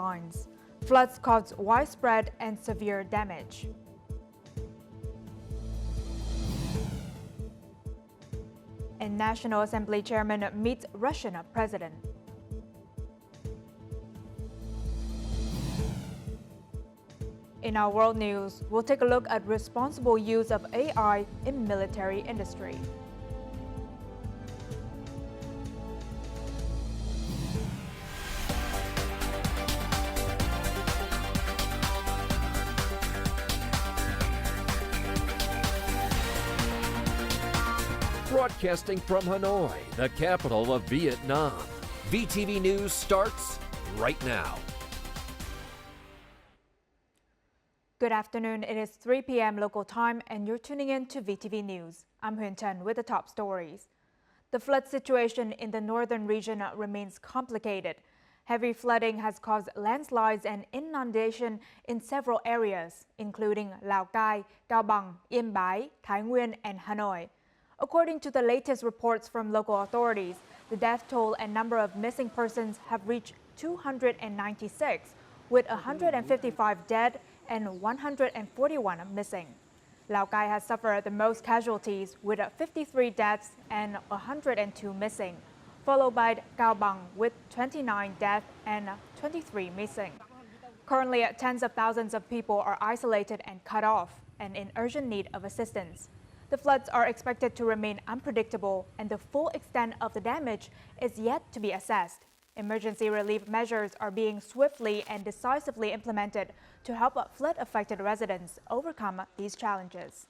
headlines. Floods caused widespread and severe damage. And National Assembly Chairman meets Russian President. In our world news, we'll take a look at responsible use of AI in military industry. Broadcasting from Hanoi, the capital of Vietnam, VTV News starts right now. Good afternoon. It is 3 p.m. local time and you're tuning in to VTV News. I'm Huynh Chen with the top stories. The flood situation in the northern region remains complicated. Heavy flooding has caused landslides and inundation in several areas, including Lào Cai, Cao Bằng, Yên Bái, Thái Nguyên, and Hanoi. According to the latest reports from local authorities, the death toll and number of missing persons have reached 296, with 155 dead and 141 missing. Lào Cai has suffered the most casualties with 53 deaths and 102 missing, followed by Cao Bằng with 29 deaths and 23 missing. Currently, tens of thousands of people are isolated and cut off and in urgent need of assistance. The floods are expected to remain unpredictable and the full extent of the damage is yet to be assessed. Emergency relief measures are being swiftly and decisively implemented to help flood-affected residents overcome these challenges.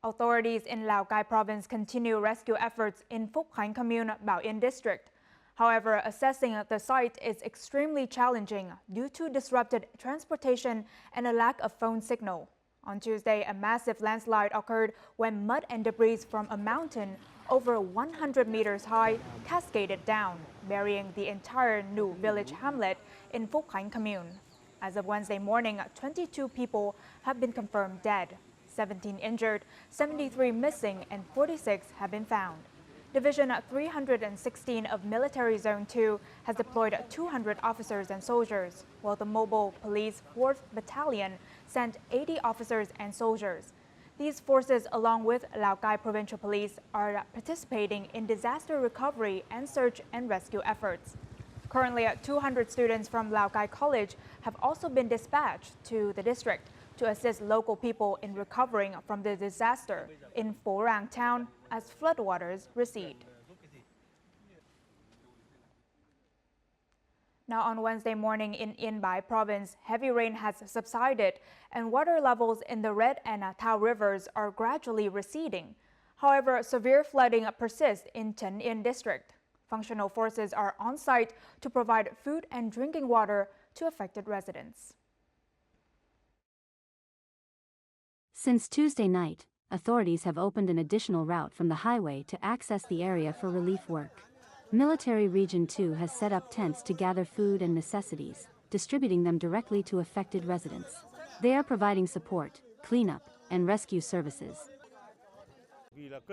Authorities in Lào Cai province continue rescue efforts in Phúc Khánh commune, Bảo Yên district. However, assessing the site is extremely challenging due to disrupted transportation and a lack of phone signal. On Tuesday, a massive landslide occurred when mud and debris from a mountain over 100 meters high cascaded down, burying the entire new village hamlet in Phúc Khánh commune. As of Wednesday morning, 22 people have been confirmed dead, 17 injured, 73 missing, and 46 have been found. Division 316 of Military Zone 2 has deployed 200 officers and soldiers, while the Mobile Police 4th Battalion sent 80 officers and soldiers. These forces, along with Lào Cai Provincial Police, are participating in disaster recovery and search and rescue efforts. Currently, 200 students from Lào Cai College have also been dispatched to the district to assist local people in recovering from the disaster in Pho Rang town as floodwaters recede. Now on Wednesday morning in Yên Bái province, heavy rain has subsided and water levels in the Red and Thao rivers are gradually receding. However, severe flooding persists in Trấn Yên district. Functional forces are on site to provide food and drinking water to affected residents. Since Tuesday night, authorities have opened an additional route from the highway to access the area for relief work. Military Region 2 has set up tents to gather food and necessities, distributing them directly to affected residents. They are providing support, cleanup, and rescue services.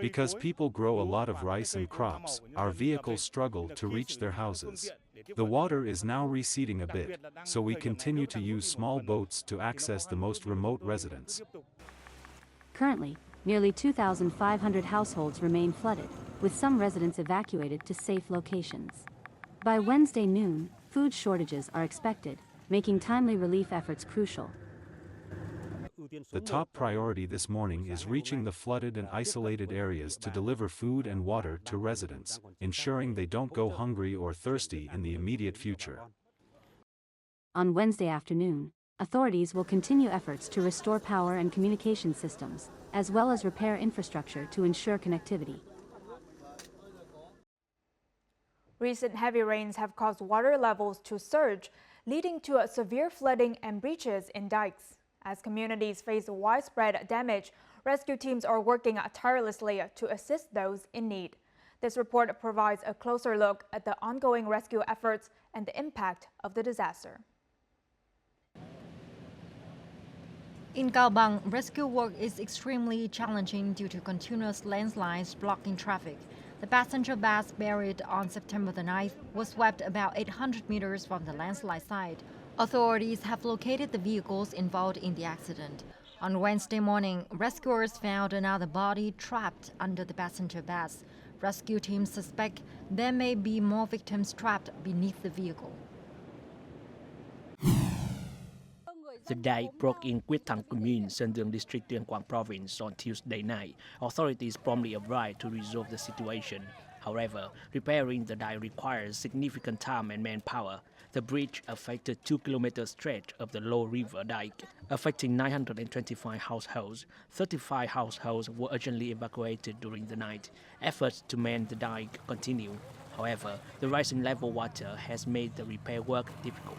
Because people grow a lot of rice and crops, our vehicles struggle to reach their houses. The water is now receding a bit, so we continue to use small boats to access the most remote residents. Currently, nearly 2,500 households remain flooded, with some residents evacuated to safe locations. By Wednesday noon, food shortages are expected, making timely relief efforts crucial. The top priority this morning is reaching the flooded and isolated areas to deliver food and water to residents, ensuring they don't go hungry or thirsty in the immediate future. On Wednesday afternoon, authorities will continue efforts to restore power and communication systems, as well as repair infrastructure to ensure connectivity. Recent heavy rains have caused water levels to surge, leading to severe flooding and breaches in dikes. As communities face widespread damage, rescue teams are working tirelessly to assist those in need. This report provides a closer look at the ongoing rescue efforts and the impact of the disaster. In Cao Bằng, rescue work is extremely challenging due to continuous landslides blocking traffic. The passenger bus buried on September the 9th was swept about 800 meters from the landslide site. Authorities have located the vehicles involved in the accident. On Wednesday morning, rescuers found another body trapped under the passenger bus. Rescue teams suspect there may be more victims trapped beneath the vehicle. The dike broke in Quyết Thắng Commune, Sơn District, Tuyên Quang Province on Tuesday night. Authorities promptly arrived to resolve the situation. However, repairing the dike requires significant time and manpower. The bridge affected 2-kilometer stretch of the Low River dike, affecting 925 households. 35 households were urgently evacuated during the night. Efforts to mend the dike continue. However, the rising level water has made the repair work difficult.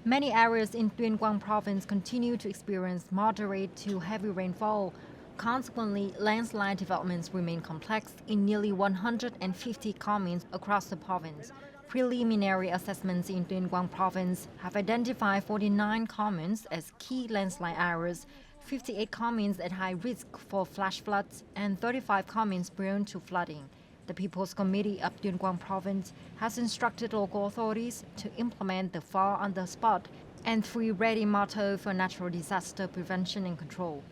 Many areas in Tuyên Quang Province continue to experience moderate to heavy rainfall. Consequently, landslide developments remain complex in nearly 150 communes across the province. Preliminary assessments in Tuyên Quang Province have identified 49 communes as key landslide areas, 58 communes at high risk for flash floods, and 35 communes prone to flooding. The People's Committee of Tuyên Quang Province has instructed local authorities to implement the fall on the spot and 3 ready motto for natural disaster prevention and control.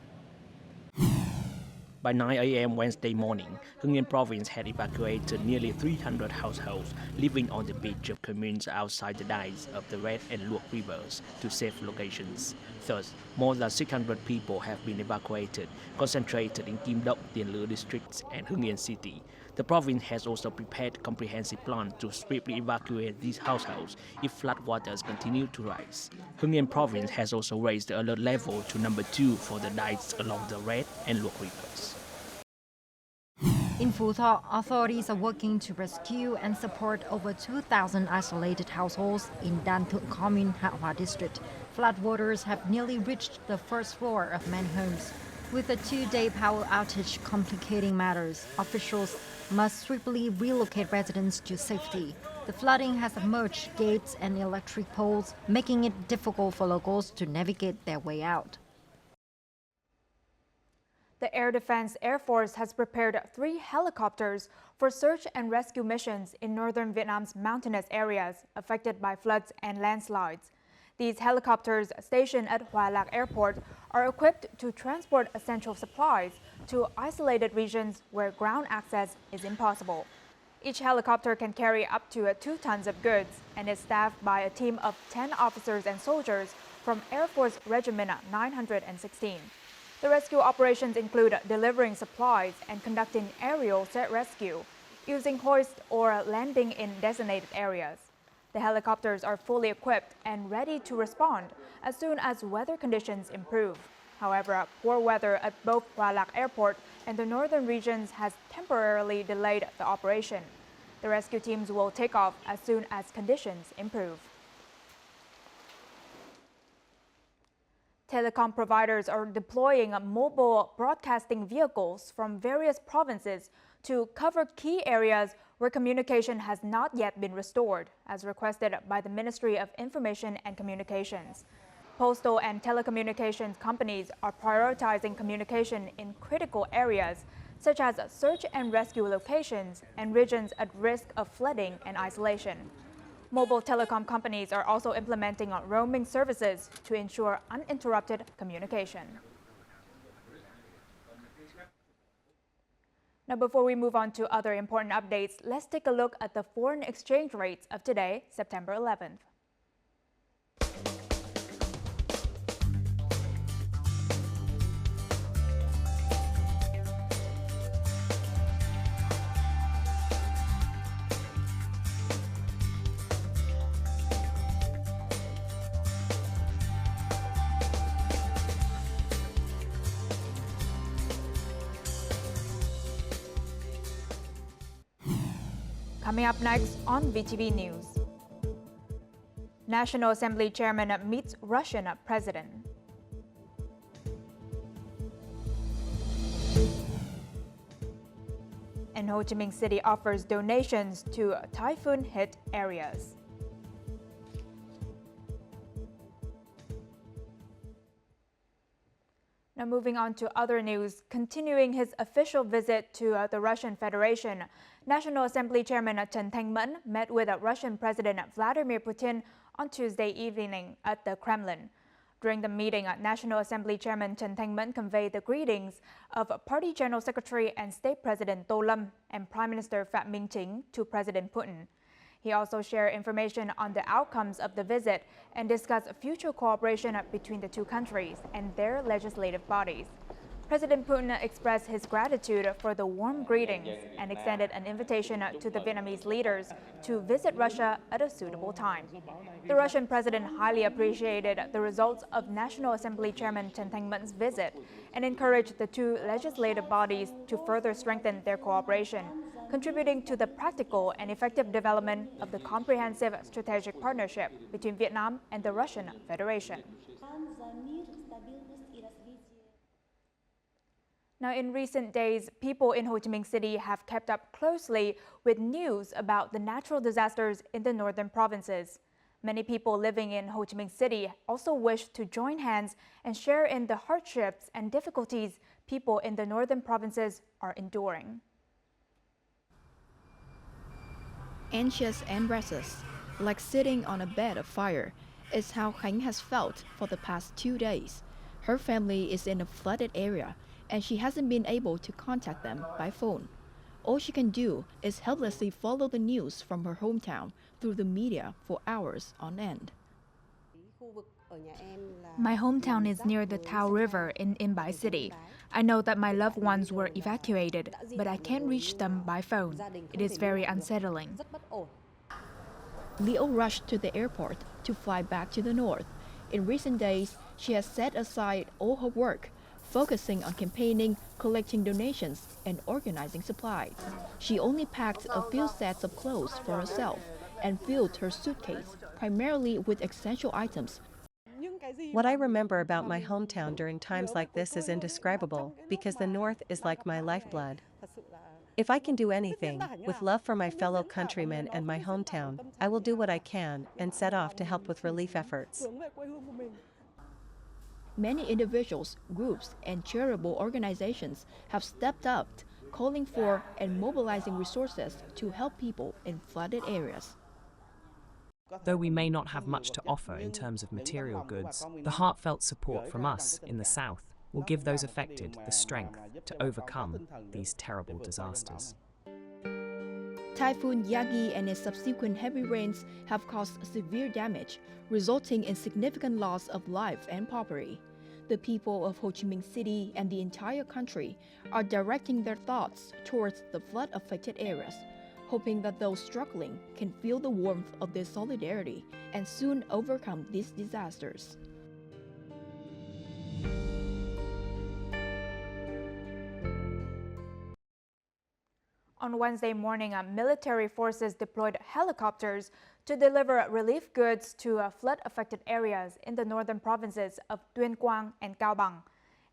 By 9 a.m. Wednesday morning, Hưng Yên Province had evacuated nearly 300 households living on the beach of communes outside the dikes of the Red and Luộc rivers to safe locations. Thus, more than 600 people have been evacuated, concentrated in Kim Dok, Tiền Lư districts and Hưng Yên City. The province has also prepared comprehensive plans to swiftly evacuate these households if floodwaters continue to rise. Hưng Yên Province has also raised the alert level to number 2 for the dikes along the Red and Luộc rivers. In Phu Tho, authorities are working to rescue and support over 2,000 isolated households in Dan Thuận Commune, Hạ Hòa district. Floodwaters have nearly reached the first floor of many homes. With a 2-day power outage complicating matters, officials must swiftly relocate residents to safety. The flooding has submerged gates and electric poles, making it difficult for locals to navigate their way out. The Air Defense Air Force has prepared 3 helicopters for search and rescue missions in northern Vietnam's mountainous areas affected by floods and landslides. These helicopters, stationed at Hoa Lạc Airport, are equipped to transport essential supplies to isolated regions where ground access is impossible. Each helicopter can carry up to 2 tons of goods and is staffed by a team of 10 officers and soldiers from Air Force Regiment 916. The rescue operations include delivering supplies and conducting aerial rescue, using hoist or landing in designated areas. The helicopters are fully equipped and ready to respond as soon as weather conditions improve. However, poor weather at both Hoa Lạc Airport and the northern regions has temporarily delayed the operation. The rescue teams will take off as soon as conditions improve. Telecom providers are deploying mobile broadcasting vehicles from various provinces to cover key areas where communication has not yet been restored, as requested by the Ministry of Information and Communications. Postal and telecommunications companies are prioritizing communication in critical areas, such as search and rescue locations and regions at risk of flooding and isolation. Mobile telecom companies are also implementing roaming services to ensure uninterrupted communication. Now, before we move on to other important updates, let's take a look at the foreign exchange rates of today, September 11th. Coming up next on VTV News. National Assembly Chairman meets Russian President. And Ho Chi Minh City offers donations to typhoon-hit areas. Now moving on to other news, continuing his official visit to the Russian Federation, National Assembly Chairman Chen Teng-min met with Russian President Vladimir Putin on Tuesday evening at the Kremlin. During the meeting, National Assembly Chairman Chen Teng-min conveyed the greetings of Party General Secretary and State President To Lam and Prime Minister Phạm Minh Chính to President Putin. He also shared information on the outcomes of the visit and discussed future cooperation between the two countries and their legislative bodies. President Putin expressed his gratitude for the warm greetings and extended an invitation to the Vietnamese leaders to visit Russia at a suitable time. The Russian president highly appreciated the results of National Assembly Chairman Chen Teng-min's visit and encouraged the two legislative bodies to further strengthen their cooperation, contributing to the practical and effective development of the comprehensive strategic partnership between Vietnam and the Russian Federation. Now, in recent days, people in Ho Chi Minh City have kept up closely with news about the natural disasters in the northern provinces. Many people living in Ho Chi Minh City also wish to join hands and share in the hardships and difficulties people in the northern provinces are enduring. Anxious and restless, like sitting on a bed of fire, is how Khánh has felt for the past 2 days. Her family is in a flooded area, and she hasn't been able to contact them by phone. All she can do is helplessly follow the news from her hometown through the media for hours on end. My hometown is near the Thao River in In Bai City. I know that my loved ones were evacuated, but I can't reach them by phone. It is very unsettling. Leo rushed to the airport to fly back to the north. In recent days, she has set aside all her work, focusing on campaigning, collecting donations, and organizing supplies. She only packed a few sets of clothes for herself and filled her suitcase primarily with essential items. What I remember about my hometown during times like this is indescribable, because the North is like my lifeblood. If I can do anything, with love for my fellow countrymen and my hometown, I will do what I can and set off to help with relief efforts. Many individuals, groups, and charitable organizations have stepped up, calling for and mobilizing resources to help people in flooded areas. Though we may not have much to offer in terms of material goods, the heartfelt support from us in the South will give those affected the strength to overcome these terrible disasters. Typhoon Yagi and its subsequent heavy rains have caused severe damage, resulting in significant loss of life and property. The people of Ho Chi Minh City and the entire country are directing their thoughts towards the flood-affected areas, hoping that those struggling can feel the warmth of their solidarity and soon overcome these disasters. On Wednesday morning, military forces deployed helicopters to deliver relief goods to flood-affected areas in the northern provinces of Tuyên Quang and Cao Bằng.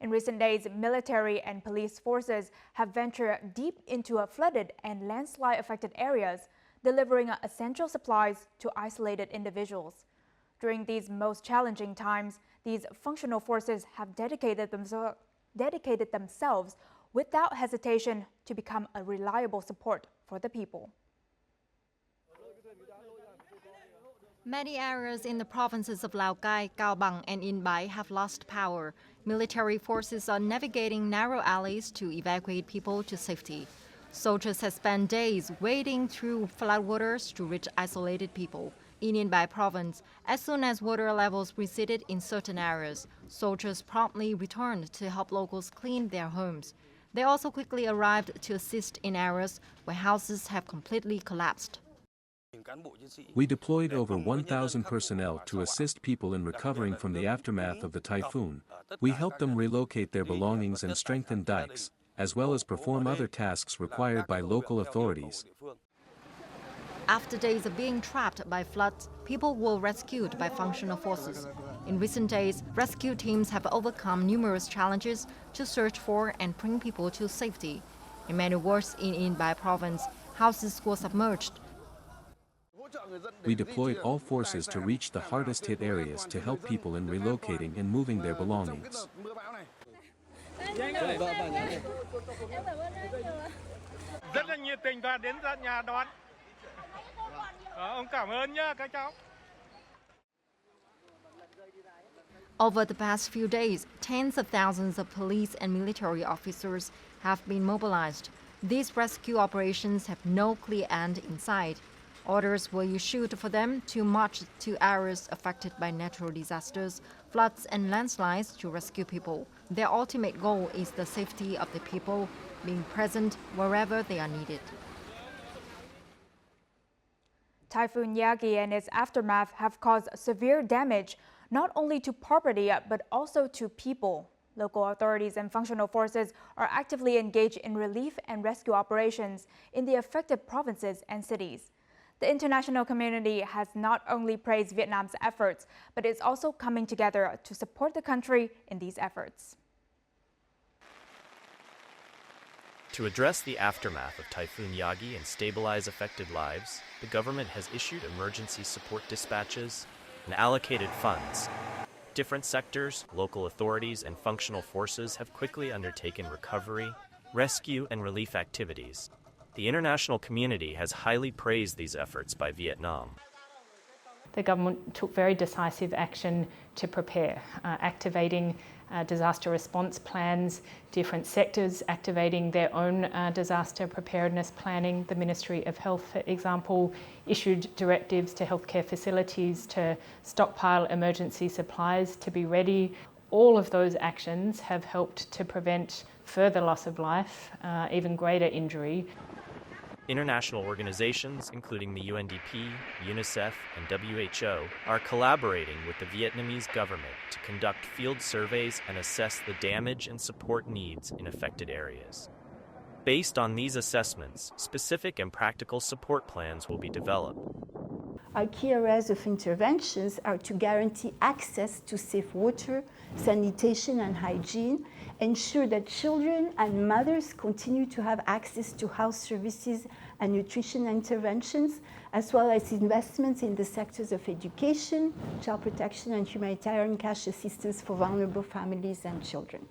In recent days, military and police forces have ventured deep into flooded and landslide-affected areas, delivering essential supplies to isolated individuals. During these most challenging times, these functional forces have dedicated themselves without hesitation to become a reliable support for the people. Many areas in the provinces of Lào Cai, Cao Bằng, and In Bai have lost power. Military forces are navigating narrow alleys to evacuate people to safety. Soldiers have spent days wading through floodwaters to reach isolated people. In In Bai province, as soon as water levels receded in certain areas, soldiers promptly returned to help locals clean their homes. They also quickly arrived to assist in areas where houses have completely collapsed. We deployed over 1,000 personnel to assist people in recovering from the aftermath of the typhoon. We helped them relocate their belongings and strengthen dikes, as well as perform other tasks required by local authorities. After days of being trapped by floods, people were rescued by functional forces. In recent days, rescue teams have overcome numerous challenges to search for and bring people to safety. In many wards in In Bai province, houses were submerged. We deployed all forces to reach the hardest hit areas to help people in relocating and moving their belongings. Rất là nhiệt tình và đến tận nhà đón. Ông cảm ơn nhá các cháu. Over the past few days, tens of thousands of police and military officers have been mobilized. These rescue operations have no clear end in sight. Orders were issued for them to march to areas affected by natural disasters, floods, and landslides to rescue people. Their ultimate goal is the safety of the people, being present wherever they are needed. Typhoon Yagi and its aftermath have caused severe damage not only to property but also to people. Local authorities and functional forces are actively engaged in relief and rescue operations in the affected provinces and cities. The international community has not only praised Vietnam's efforts, but is also coming together to support the country in these efforts. To address the aftermath of Typhoon Yagi and stabilize affected lives, the government has issued emergency support dispatches and allocated funds. Different sectors, local authorities, and functional forces have quickly undertaken recovery, rescue, and relief activities. The international community has highly praised these efforts by Vietnam. The government took very decisive action to prepare, activating disaster response plans, different sectors activating their own disaster preparedness planning. The Ministry of Health, for example, issued directives to healthcare facilities to stockpile emergency supplies to be ready. All of those actions have helped to prevent further loss of life, even greater injury. International organizations, including the UNDP, UNICEF, and WHO, are collaborating with the Vietnamese government to conduct field surveys and assess the damage and support needs in affected areas. Based on these assessments, specific and practical support plans will be developed. Our key areas of interventions are to guarantee access to safe water, sanitation and hygiene, ensure that children and mothers continue to have access to health services and nutrition interventions, as well as investments in the sectors of education, child protection and humanitarian cash assistance for vulnerable families and children.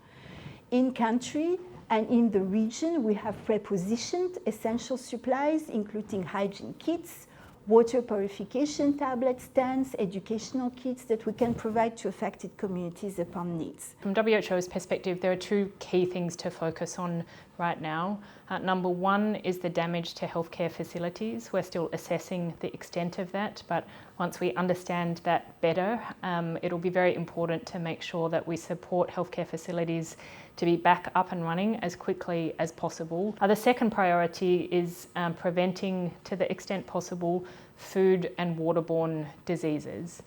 In country and in the region, we have prepositioned essential supplies, including hygiene kits, water purification tablets, stands, educational kits that we can provide to affected communities upon needs. From WHO's perspective, there are two key things to focus on right now. Number one is the damage to healthcare facilities. We're still assessing the extent of that, but once we understand that better, it'll be very important to make sure that we support healthcare facilities to be back up and running as quickly as possible. The second priority is preventing, to the extent possible, food and waterborne diseases.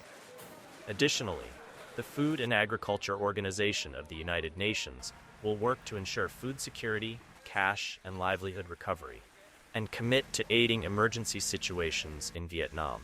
Additionally, the Food and Agriculture Organization of the United Nations will work to ensure food security, cash, and livelihood recovery, and commit to aiding emergency situations in Vietnam.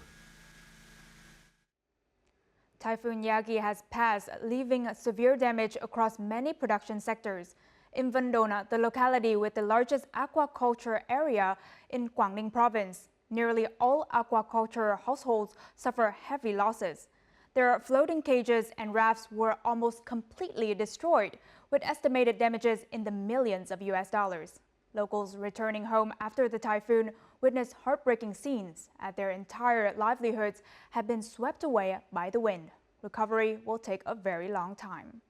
Typhoon Yagi has passed, leaving severe damage across many production sectors. In Vân Đồn, the locality with the largest aquaculture area in Quảng Ninh province, nearly all aquaculture households suffer heavy losses. Their floating cages and rafts were almost completely destroyed, with estimated damages in the millions of US dollars. Locals returning home after the typhoon witnessed heartbreaking scenes as their entire livelihoods have been swept away by the wind. Recovery will take a very long time.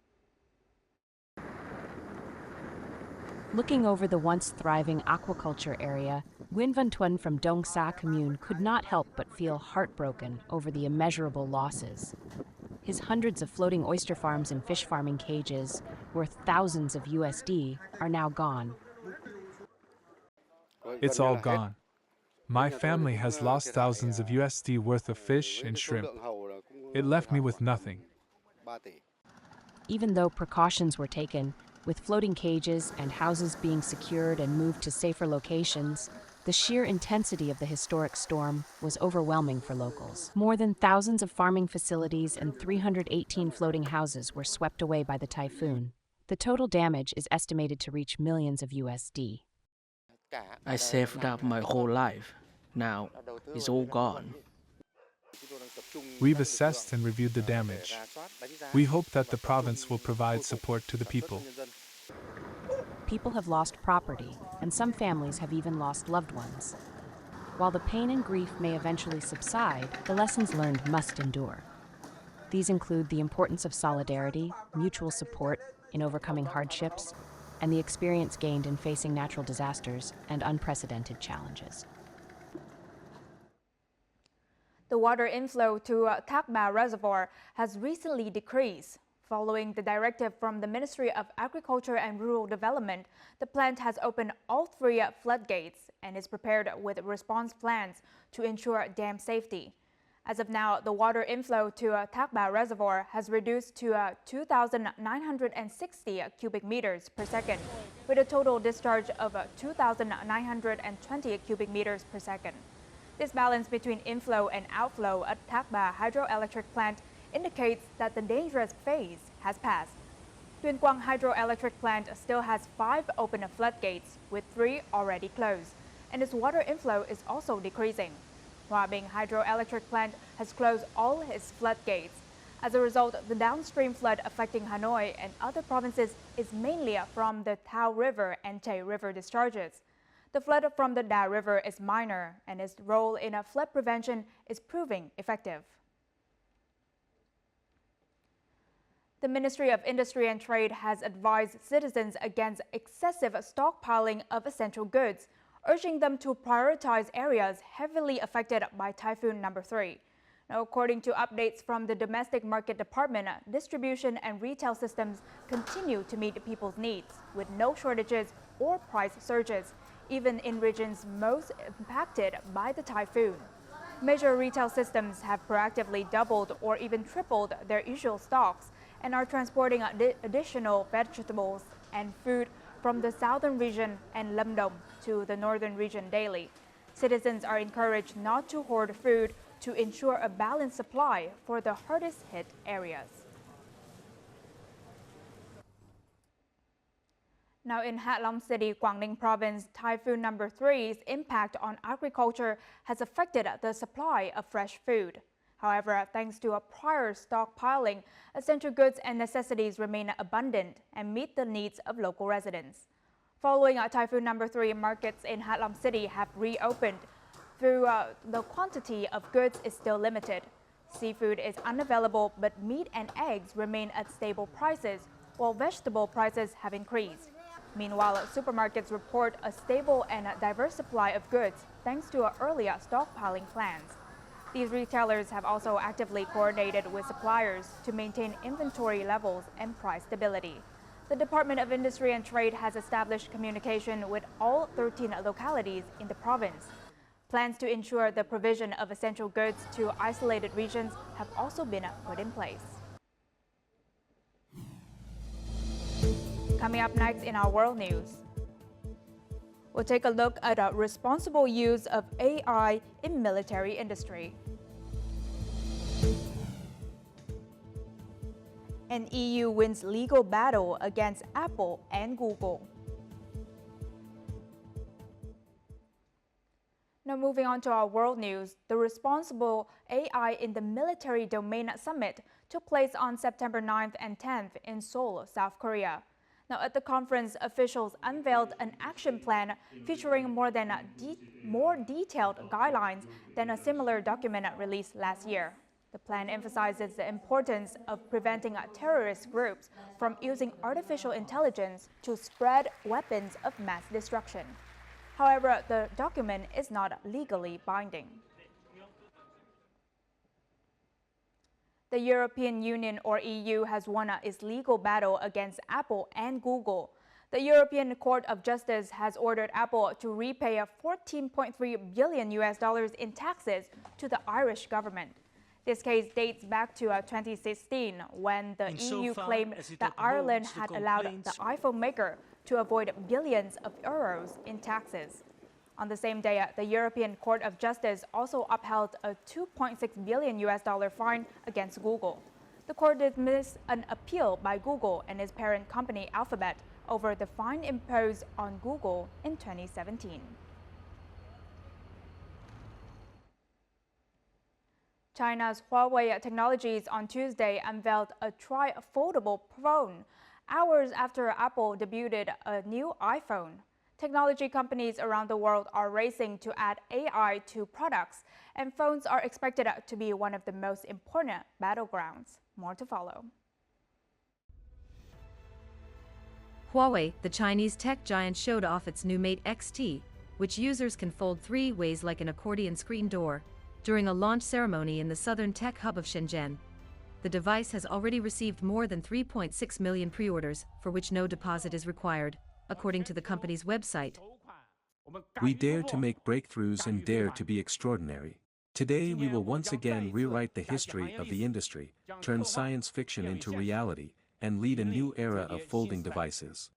Looking over the once thriving aquaculture area, Nguyen Văn Thuân from Dong Sa commune could not help but feel heartbroken over the immeasurable losses. His hundreds of floating oyster farms and fish farming cages, worth thousands of USD, are now gone. It's all gone. My family has lost thousands of USD worth of fish and shrimp. It left me with nothing. Even though precautions were taken, with floating cages and houses being secured and moved to safer locations, the sheer intensity of the historic storm was overwhelming for locals. More than thousands of farming facilities and 318 floating houses were swept away by the typhoon. The total damage is estimated to reach millions of USD. I saved up my whole life. Now it's all gone. We've assessed and reviewed the damage. We hope that the province will provide support to the people. People have lost property, and some families have even lost loved ones. While the pain and grief may eventually subside, the lessons learned must endure. These include the importance of solidarity, mutual support in overcoming hardships, and the experience gained in facing natural disasters and unprecedented challenges. The water inflow to Thác Reservoir has recently decreased. Following the directive from the Ministry of Agriculture and Rural Development, the plant has opened all 3 floodgates and is prepared with response plans to ensure dam safety. As of now, the water inflow to Thác Reservoir has reduced to 2,960 cubic meters per second, with a total discharge of 2,920 cubic meters per second. This balance between inflow and outflow at Thác hydroelectric plant indicates that the dangerous phase has passed. Tuyên Quang hydroelectric plant still has 5 open floodgates, with 3 already closed, and its water inflow is also decreasing. Hòa Bình hydroelectric plant has closed all its floodgates. As a result, the downstream flood affecting Hanoi and other provinces is mainly from the Thao River and Tay River discharges. The flood from the Da River is minor, and its role in flood prevention is proving effective. The Ministry of Industry and Trade has advised citizens against excessive stockpiling of essential goods, urging them to prioritize areas heavily affected by Typhoon number 3. Now, according to updates from the Domestic Market Department, distribution and retail systems continue to meet people's needs, with no shortages or price surges, even in regions most impacted by the typhoon. Major retail systems have proactively doubled or even tripled their usual stocks and are transporting additional vegetables and food from the southern region and Lâm Đồng to the northern region daily. Citizens are encouraged not to hoard food to ensure a balanced supply for the hardest hit areas. Now in Hạ Long City, Quảng Ninh Province, Typhoon number 3's impact on agriculture has affected the supply of fresh food. However, thanks to a prior stockpiling, essential goods and necessities remain abundant and meet the needs of local residents. Following Typhoon number 3, markets in Hạ Long City have reopened, though the quantity of goods is still limited. Seafood is unavailable, but meat and eggs remain at stable prices, while vegetable prices have increased. Meanwhile, supermarkets report a stable and diverse supply of goods thanks to earlier stockpiling plans. These retailers have also actively coordinated with suppliers to maintain inventory levels and price stability. The Department of Industry and Trade has established communication with all 13 localities in the province. Plans to ensure the provision of essential goods to isolated regions have also been put in place. Coming up next in our world news, we'll take a look at a responsible use of AI in military industry. And EU wins legal battle against Apple and Google. Now moving on to our world news, the Responsible AI in the Military Domain Summit took place on September 9th and 10th in Seoul, South Korea. Now at the conference, officials unveiled an action plan featuring more detailed guidelines than a similar document released last year. The plan emphasizes the importance of preventing terrorist groups from using artificial intelligence to spread weapons of mass destruction. However, the document is not legally binding. The European Union, or EU, has won its legal battle against Apple and Google. The European Court of Justice has ordered Apple to repay $14.3 billion in taxes to the Irish government. This case dates back to 2016, when the EU claimed that Ireland had allowed the iPhone maker to avoid billions of euros in taxes. On the same day, the European Court of Justice also upheld a $2.6 billion fine against Google. The court dismissed an appeal by Google and its parent company Alphabet over the fine imposed on Google in 2017. China's Huawei Technologies on Tuesday unveiled a tri-foldable phone hours after Apple debuted a new iPhone. Technology companies around the world are racing to add AI to products, and phones are expected to be one of the most important battlegrounds. More to follow. Huawei, the Chinese tech giant, showed off its new Mate XT, which users can fold 3 ways like an accordion screen door, during a launch ceremony in the southern tech hub of Shenzhen. The device has already received more than 3.6 million pre-orders, for which no deposit is required, according to the company's website. We dare to make breakthroughs and dare to be extraordinary. Today we will once again rewrite the history of the industry, turn science fiction into reality, and lead a new era of folding devices.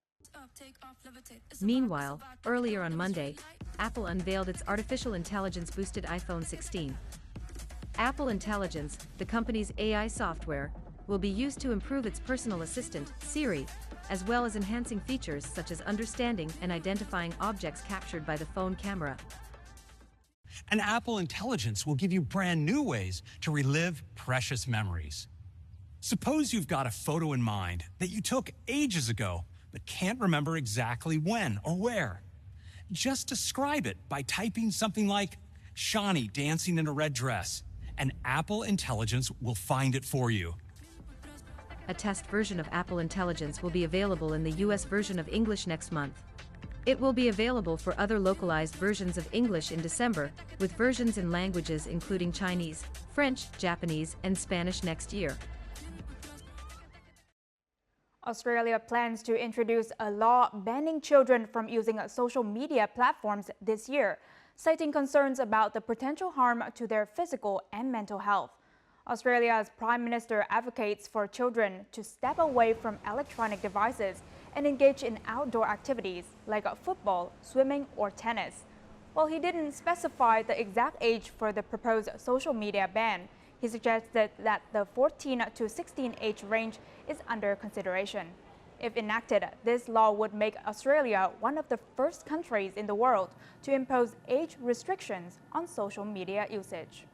Meanwhile, earlier on Monday, Apple unveiled its artificial intelligence-boosted iPhone 16. Apple Intelligence, the company's AI software, will be used to improve its personal assistant, Siri, as well as enhancing features such as understanding and identifying objects captured by the phone camera. And Apple Intelligence will give you brand new ways to relive precious memories. Suppose you've got a photo in mind that you took ages ago, but can't remember exactly when or where. Just describe it by typing something like Shawnee dancing in a red dress, and Apple Intelligence will find it for you. A test version of Apple Intelligence will be available in the US version of English next month. It will be available for other localized versions of English in December, with versions in languages including Chinese, French, Japanese, and Spanish next year. Australia plans to introduce a law banning children from using social media platforms this year, citing concerns about the potential harm to their physical and mental health. Australia's Prime Minister advocates for children to step away from electronic devices and engage in outdoor activities like football, swimming, or tennis. While he didn't specify the exact age for the proposed social media ban, he suggested that the 14 to 16 age range is under consideration. If enacted, this law would make Australia one of the first countries in the world to impose age restrictions on social media usage.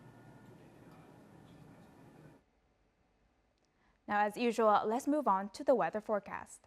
Now, as usual, let's move on to the weather forecast.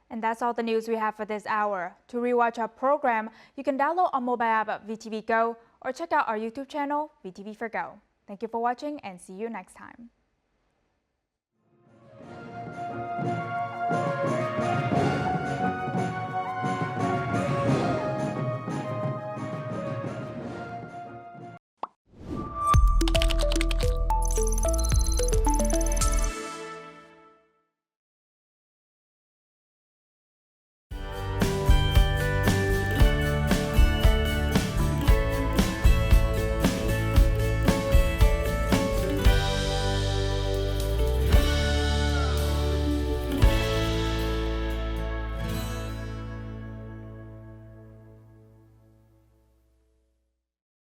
And that's all the news we have for this hour. To rewatch our program, you can download our mobile app VTVgo or check out our YouTube channel VTV4Go. Thank you for watching and see you next time.